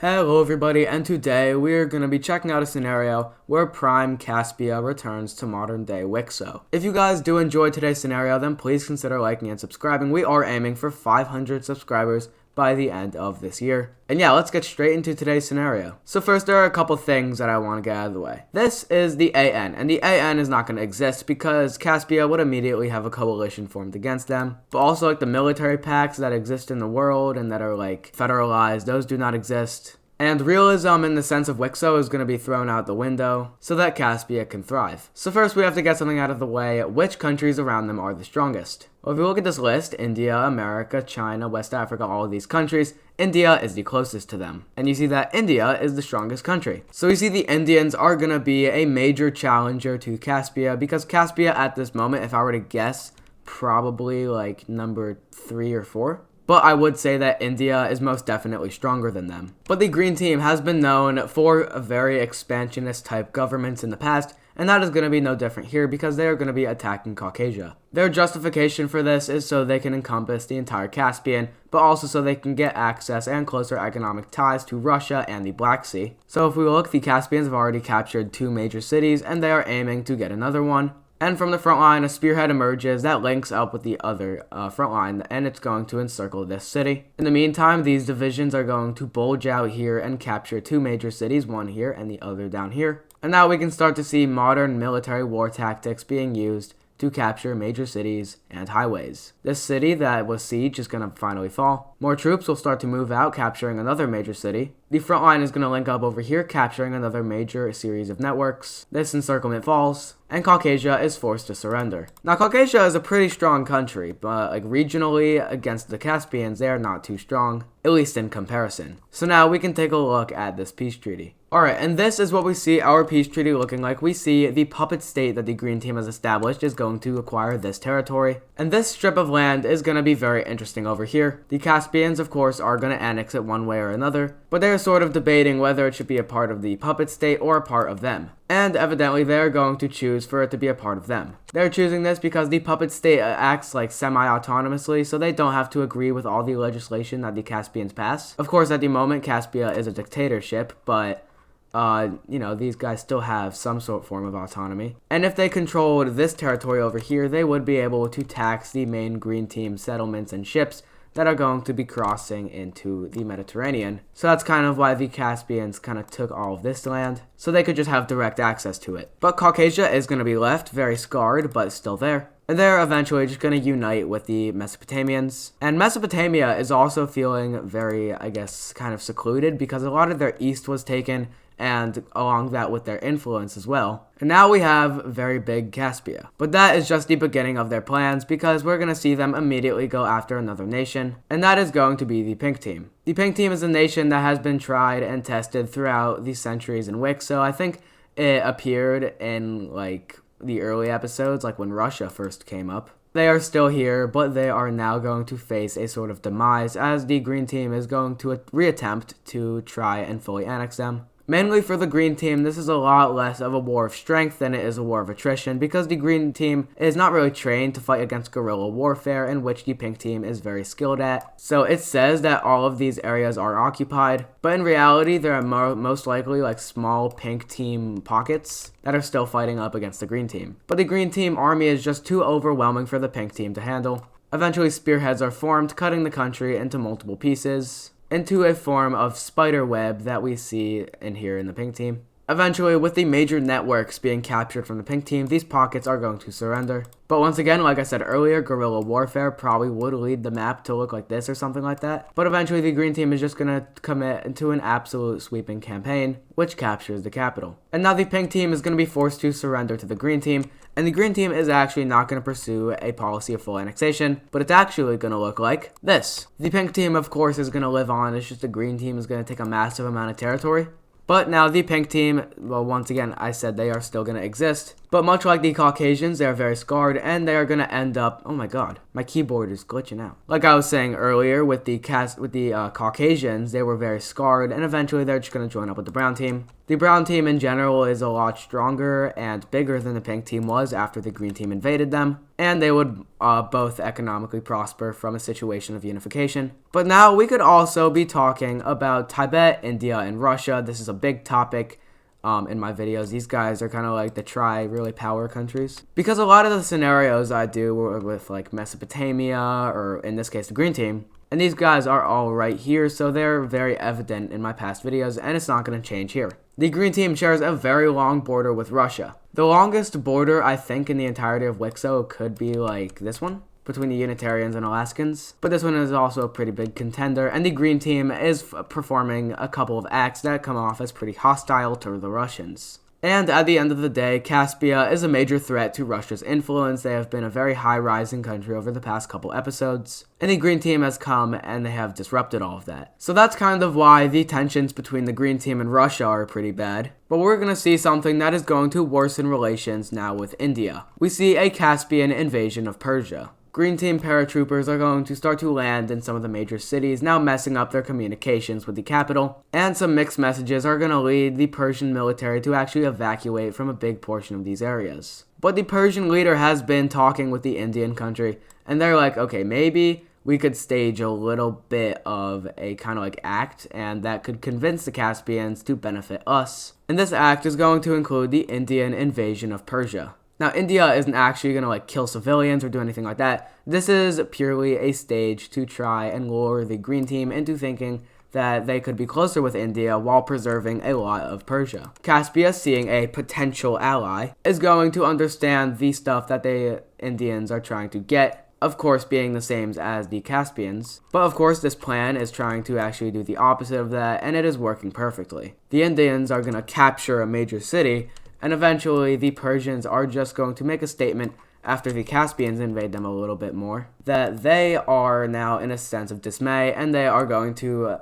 Hello everybody, and today we're going to be checking out a scenario where Prime Caspia returns to modern day WICSO. If you guys do enjoy today's scenario, then please consider liking and subscribing. We are aiming for 500 subscribers by the end of this year. And yeah, let's get straight into today's scenario. So first, there are a couple things that I want to get out of the way. This is the AN, and the AN is not going to exist because Caspia would immediately have a coalition formed against them. But also, like, the military pacts that exist in the world and that are, like, federalized, those do not exist. And realism in the sense of WICSO is going to be thrown out the window so that Caspia can thrive. So first we have to get something out of the way. Which countries around them are the strongest? Well, if you look at this list, India, America, China, West Africa, all of these countries, India is the closest to them. And you see that India is the strongest country. So you see the Indians are going to be a major challenger to Caspia because Caspia at this moment, if I were to guess, probably like number 3 or 4. But I would say that India is most definitely stronger than them. But the Green Team has been known for very expansionist type governments in the past, and that is going to be no different here because they are going to be attacking Caucasia. Their justification for this is so they can encompass the entire Caspian, but also so they can get access and closer economic ties to Russia and the Black Sea. So if we look, the Caspians have already captured 2 major cities, and they are aiming to get another one. And from the front line, a spearhead emerges that links up with the other front line, and it's going to encircle this city. In the meantime, these divisions are going to bulge out here and capture 2 major cities, one here and the other down here. And now we can start to see modern military war tactics being used to capture major cities and highways. This city that was sieged is going to finally fall. More troops will start to move out, capturing another major city. The front line is going to link up over here, capturing another major series of networks. This encirclement falls, and Caucasia is forced to surrender. Now, Caucasia is a pretty strong country, but like regionally against the Caspians, they are not too strong, at least in comparison. So now we can take a look at this peace treaty. Alright, and this is what we see our peace treaty looking like. We see the puppet state that the Green Team has established is going to acquire this territory. And this strip of land is going to be very interesting over here. The Caspians, of course, are going to annex it one way or another, but they're sort of debating whether it should be a part of the puppet state or a part of them. And evidently they're going to choose for it to be a part of them. They're choosing this because the puppet state acts like semi-autonomously, so they don't have to agree with all the legislation that the Caspians pass. Of course, at the moment, Caspia is a dictatorship, but these guys still have some form of autonomy. And if they controlled this territory over here, they would be able to tax the main Green Team settlements and ships that are going to be crossing into the Mediterranean. So that's kind of why the Caspians kind of took all of this land, so they could just have direct access to it. But Caucasia is going to be left very scarred, but still there. And they're eventually just going to unite with the Mesopotamians. And Mesopotamia is also feeling very, I guess, kind of secluded because a lot of their east was taken, and along that with their influence as well. And now we have very big Caspia. But that is just the beginning of their plans because we're going to see them immediately go after another nation, and that is going to be the Pink Team. The Pink Team is a nation that has been tried and tested throughout the centuries in WICSO. I think it appeared in like the early episodes, like when Russia first came up. They are still here, but they are now going to face a sort of demise as the Green Team is going to reattempt to try and fully annex them. Mainly for the Green Team, this is a lot less of a war of strength than it is a war of attrition because the Green Team is not really trained to fight against guerrilla warfare, in which the Pink Team is very skilled at. So it says that all of these areas are occupied, but in reality there are most likely like small Pink Team pockets that are still fighting up against the Green Team. But the Green Team army is just too overwhelming for the Pink Team to handle. Eventually spearheads are formed, cutting the country into multiple pieces, into a form of spider web that we see in here in the Pink Team. Eventually, with the major networks being captured from the Pink Team, these pockets are going to surrender. But once again, like I said earlier, guerrilla warfare probably would lead the map to look like this or something like that. But eventually, the Green Team is just going to commit into an absolute sweeping campaign, which captures the capital. And now the Pink Team is going to be forced to surrender to the Green Team, and the Green Team is actually not going to pursue a policy of full annexation, but it's actually going to look like this. The Pink Team, of course, is going to live on. It's just the Green Team is going to take a massive amount of territory. But now the Pink Team, well, once again, I said they are still going to exist. But much like the Caucasians, they are very scarred, and they are going to end up... Oh my god, my keyboard is glitching out. Like I was saying earlier, with the Caucasians, they were very scarred, and eventually they're just going to join up with the Brown Team. The brown team in general is a lot stronger and bigger than the pink team was after the green team invaded them, and they would both economically prosper from a situation of unification. But now we could also be talking about Tibet, India, and Russia. This is a big topic in my videos. These guys are kind of like the really power countries, because a lot of the scenarios I do were with like Mesopotamia, or in this case the green team, and these guys are all right here, so they're very evident in my past videos, and it's not going to change here. The green team shares a very long border with Russia. The longest border I think in the entirety of WICSO could be like this one, between the Unitarians and Alaskans, but this one is also a pretty big contender, and the green team is performing a couple of acts that come off as pretty hostile to the Russians. And at the end of the day, Caspia is a major threat to Russia's influence. They have been a very high-rising country over the past couple episodes, and the green team has come and they have disrupted all of that. So that's kind of why the tensions between the green team and Russia are pretty bad. But we're going to see something that is going to worsen relations now with India. We see a Caspian invasion of Persia. Green team paratroopers are going to start to land in some of the major cities, now messing up their communications with the capital, and some mixed messages are going to lead the Persian military to actually evacuate from a big portion of these areas. But the Persian leader has been talking with the Indian country, and they're like, okay, maybe we could stage a little bit of a kind of like act, and that could convince the Caspians to benefit us. And this act is going to include the Indian invasion of Persia. Now, India isn't actually going to like kill civilians or do anything like that. This is purely a stage to try and lure the green team into thinking that they could be closer with India while preserving a lot of Persia. Caspia, seeing a potential ally, is going to understand the stuff that the Indians are trying to get, of course being the same as the Caspians. But of course this plan is trying to actually do the opposite of that, and it is working perfectly. The Indians are going to capture a major city, and eventually the Persians are just going to make a statement after the Caspians invade them a little bit more, that they are now in a sense of dismay, and they are going to,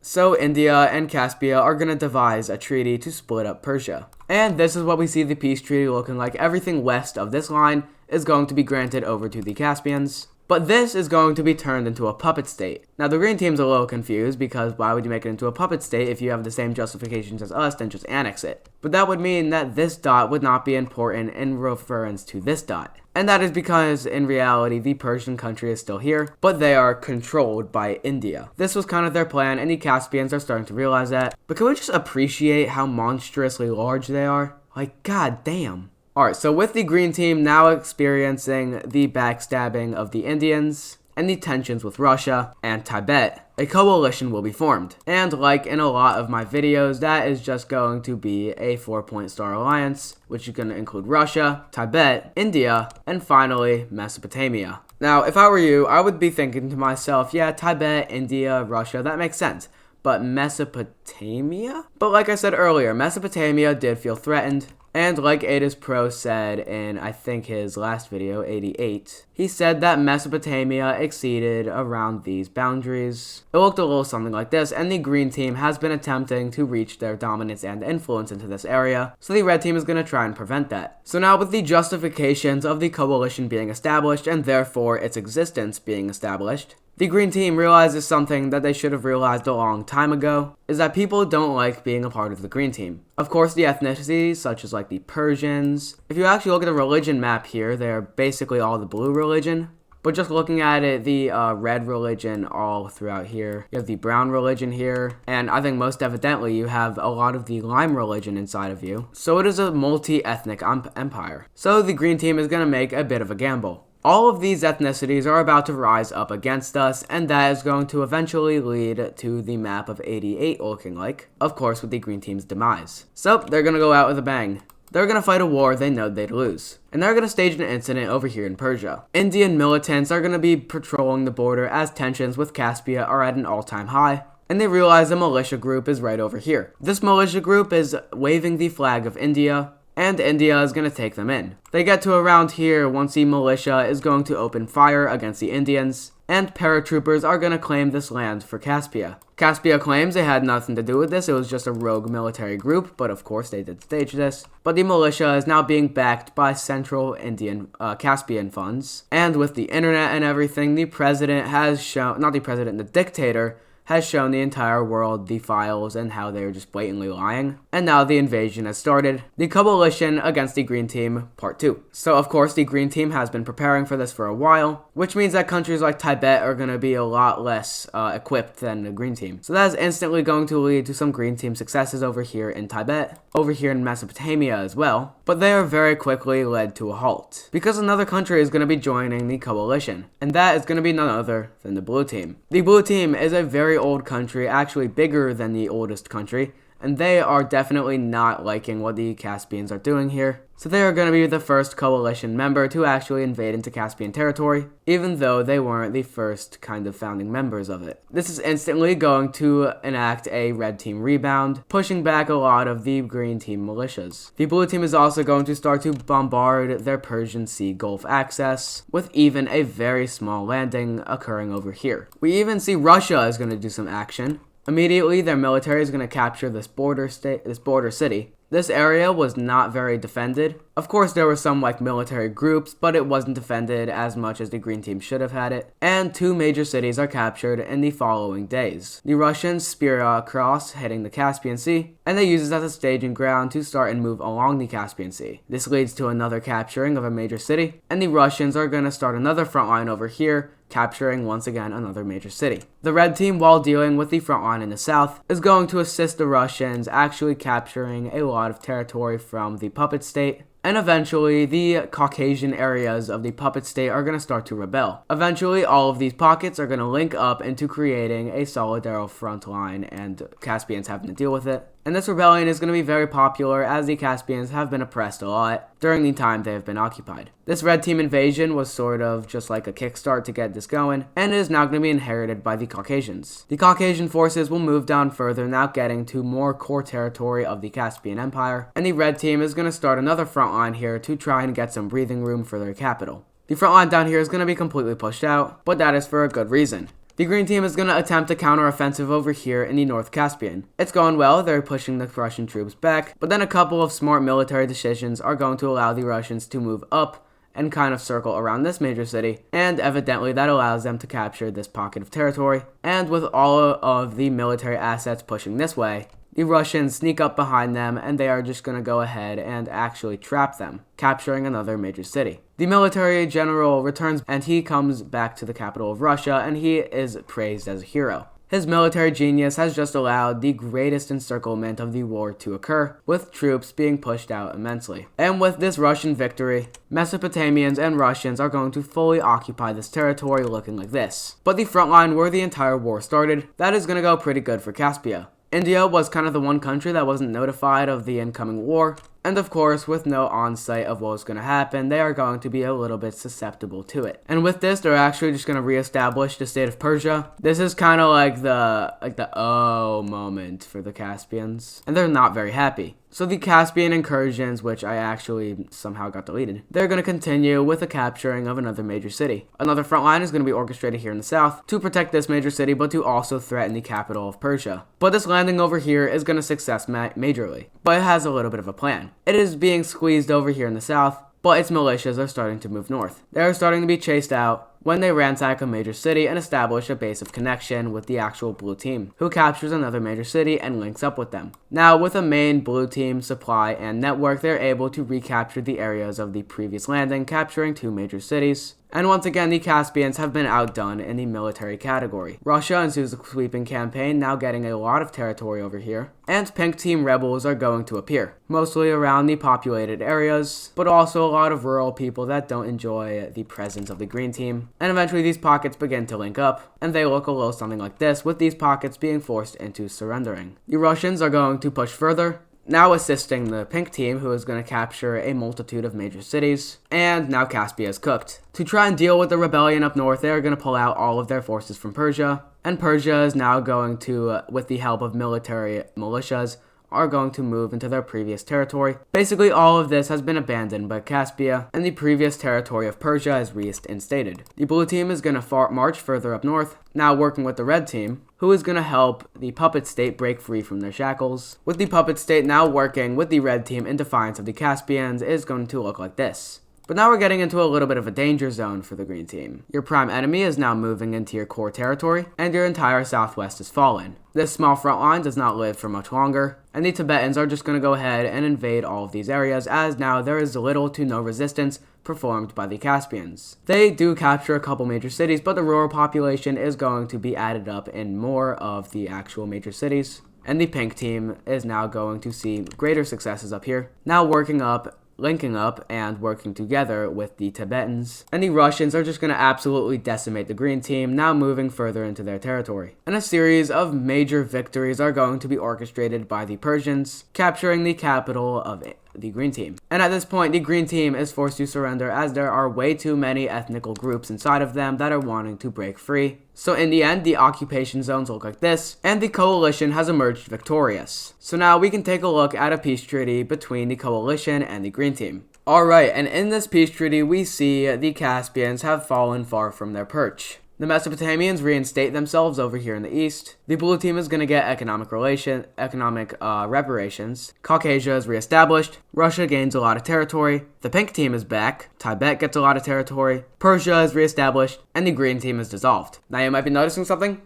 So India and Caspia are going to devise a treaty to split up Persia. And this is what we see the peace treaty looking like. Everything west of this line is going to be granted over to the Caspians. But this is going to be turned into a puppet state. Now, the green team's a little confused, because why would you make it into a puppet state if you have the same justifications as us, then just annex it? But that would mean that this dot would not be important in reference to this dot. And that is because, in reality, the Persian country is still here, but they are controlled by India. This was kind of their plan, and the Caspians are starting to realize that. But can we just appreciate how monstrously large they are? Like, god damn. Alright, so with the green team now experiencing the backstabbing of the Indians and the tensions with Russia and Tibet, a coalition will be formed. And like in a lot of my videos, that is just going to be a 4-point star alliance, which is going to include Russia, Tibet, India, and finally Mesopotamia. Now, if I were you, I would be thinking to myself, yeah, Tibet, India, Russia, that makes sense. But Mesopotamia? But like I said earlier, Mesopotamia did feel threatened. And like Adis Pro said in, I think, his last video, 88, he said that Mesopotamia exceeded around these boundaries. It looked a little something like this, and the green team has been attempting to reach their dominance and influence into this area, so the red team is going to try and prevent that. So now with the justifications of the coalition being established, and therefore its existence being established, the green team realizes something that they should have realized a long time ago, is that people don't like being a part of the green team. Of course, the ethnicities, such as like the Persians, if you actually look at the religion map here, they're basically all the blue religion. But just looking at it, the red religion all throughout here, you have the brown religion here, and I think most evidently you have a lot of the lime religion inside of you. So it is a multi-ethnic empire. So the green team is going to make a bit of a gamble. All of these ethnicities are about to rise up against us, and that is going to eventually lead to the map of 88 looking like, of course with the green team's demise. So they're going to go out with a bang. They're going to fight a war they know they'd lose. And they're going to stage an incident over here in Persia. Indian militants are going to be patrolling the border as tensions with Caspia are at an all-time high. And they realize a militia group is right over here. This militia group is waving the flag of India, and India is going to take them in. They get to around here once the militia is going to open fire against the Indians, and paratroopers are going to claim this land for Caspia. Caspia claims they had nothing to do with this, it was just a rogue military group, but of course they did stage this. But the militia is now being backed by Central Indian Caspian funds, and with the internet and everything, the president has shown, not the president, the dictator, has shown the entire world the files and how they are just blatantly lying. And now the invasion has started. The coalition against the Green Team, Part 2. So of course the Green Team has been preparing for this for a while, which means that countries like Tibet are going to be a lot less equipped than the Green Team. So that is instantly going to lead to some Green Team successes over here in Tibet, over here in Mesopotamia as well, but they are very quickly led to a halt, because another country is going to be joining the coalition, and that is going to be none other than the Blue Team. The Blue Team is a very old country, actually bigger than the oldest country, and they are definitely not liking what the Caspians are doing here. So they are going to be the first coalition member to actually invade into Caspian territory, even though they weren't the first kind of founding members of it. This is instantly going to enact a red team rebound, pushing back a lot of the green team militias. The blue team is also going to start to bombard their Persian Sea Gulf access, with even a very small landing occurring over here. We even see Russia is going to do some action. Immediately, their military is going to capture this border city. This area was not very defended. Of course, there were some military groups, but it wasn't defended as much as the Green Team should have had it. And 2 major cities are captured in the following days. The Russians spear across, heading the Caspian Sea, and they use this as a staging ground to start and move along the Caspian Sea. This leads to another capturing of a major city, and the Russians are going to start another front line over here, capturing once again another major city. The red team, while dealing with the front line in the south, is going to assist the Russians actually capturing a lot of territory from the puppet state. And eventually, the Caucasian areas of the puppet state are going to start to rebel. Eventually, all of these pockets are going to link up into creating a Solidaro front line, and Caspians having to deal with it. And this rebellion is going to be very popular, as the Caspians have been oppressed a lot during the time they have been occupied. This red team invasion was sort of just like a kickstart to get this going, and it is now going to be inherited by the Caucasians. The Caucasian forces will move down further, now getting to more core territory of the Caspian Empire, and the red team is going to start another front line here to try and get some breathing room for their capital. The front line down here is going to be completely pushed out, but that is for a good reason. The Green Team is going to attempt a counter-offensive over here in the North Caspian. It's going well, they're pushing the Russian troops back, but then a couple of smart military decisions are going to allow the Russians to move up and kind of circle around this major city, and evidently that allows them to capture this pocket of territory. And with all of the military assets pushing this way, the Russians sneak up behind them, and they are just going to go ahead and actually trap them, capturing another major city. The military general returns, and he comes back to the capital of Russia, and he is praised as a hero. His military genius has just allowed the greatest encirclement of the war to occur, with troops being pushed out immensely. And with this Russian victory, Mesopotamians and Russians are going to fully occupy this territory looking like this. But the front line where the entire war started, that is going to go pretty good for Caspia. India was kind of the one country that wasn't notified of the incoming war, and of course, with no on-site of what was going to happen, they are going to be a little bit susceptible to it. And with this, they're actually just going to reestablish the state of Persia. This is kind of like the oh moment for the Caspians, and they're not very happy. So the Caspian incursions, which I actually somehow got deleted, they're going to continue with the capturing of another major city. Another front line is going to be orchestrated here in the south to protect this major city, but to also threaten the capital of Persia. But this landing over here is going to success majorly, but it has a little bit of a plan. It is being squeezed over here in the south, but its militias are starting to move north. They are starting to be chased out when they ransack a major city and establish a base of connection with the actual blue team, who captures another major city and links up with them. Now, with a main blue team supply and network, they're able to recapture the areas of the previous landing, capturing 2 major cities. And once again, the Caspians have been outdone in the military category. Russia ensues a sweeping campaign, now getting a lot of territory over here. And pink team rebels are going to appear, mostly around the populated areas, but also a lot of rural people that don't enjoy the presence of the green team. And eventually these pockets begin to link up, and they look a little something like this, with these pockets being forced into surrendering. The Russians are going to push further, now assisting the pink team, who is going to capture a multitude of major cities, and now Caspia is cooked. To try and deal with the rebellion up north, they are going to pull out all of their forces from Persia, and Persia is now going to, with the help of military militias, are going to move into their previous territory. Basically, all of this has been abandoned by Caspia, and the previous territory of Persia is reinstated. The blue team is going to march further up north, now working with the red team, who is going to help the puppet state break free from their shackles. With the puppet state now working with the red team in defiance of the Caspians, it is going to look like this. But now we're getting into a little bit of a danger zone for the green team. Your prime enemy is now moving into your core territory, and your entire southwest is fallen. This small front line does not live for much longer, and the Tibetans are just going to go ahead and invade all of these areas, as now there is little to no resistance performed by the Caspians. They do capture a couple major cities, but the rural population is going to be added up in more of the actual major cities. And the pink team is now going to see greater successes up here, now linking up and working together with the Tibetans. And the Russians are just going to absolutely decimate the green team, now moving further into their territory. And a series of major victories are going to be orchestrated by the Persians, capturing the capital of the green team. And at this point, the green team is forced to surrender, as there are way too many ethnical groups inside of them that are wanting to break free. So in the end, the occupation zones look like this, and the coalition has emerged victorious. So now we can take a look at a peace treaty between the coalition and the green team. Alright, and in this peace treaty, we see the Caspians have fallen far from their perch. The Mesopotamians reinstate themselves over here in the east. The blue team is going to get economic reparations. Caucasia is reestablished. Russia gains a lot of territory. The pink team is back. Tibet gets a lot of territory. Persia is reestablished. And the green team is dissolved. Now you might be noticing something.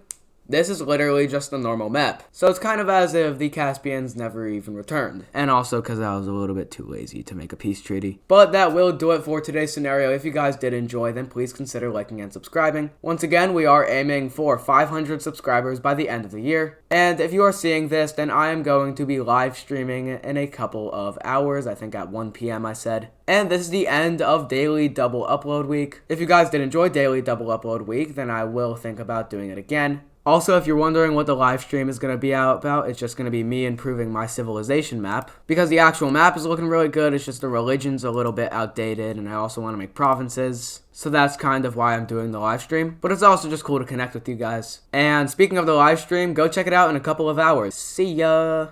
This is literally just a normal map. So it's kind of as if the Caspians never even returned. And also because I was a little bit too lazy to make a peace treaty. But that will do it for today's scenario. If you guys did enjoy, then please consider liking and subscribing. Once again, we are aiming for 500 subscribers by the end of the year. And if you are seeing this, then I am going to be live streaming in a couple of hours. I think at 1 p.m. I said. And this is the end of daily double upload week. If you guys did enjoy daily double upload week, then I will think about doing it again. Also, if you're wondering what the live stream is going to be about, it's just going to be me improving my civilization map. Because the actual map is looking really good, it's just the religion's a little bit outdated, and I also want to make provinces. So that's kind of why I'm doing the live stream. But it's also just cool to connect with you guys. And speaking of the live stream, go check it out in a couple of hours. See ya!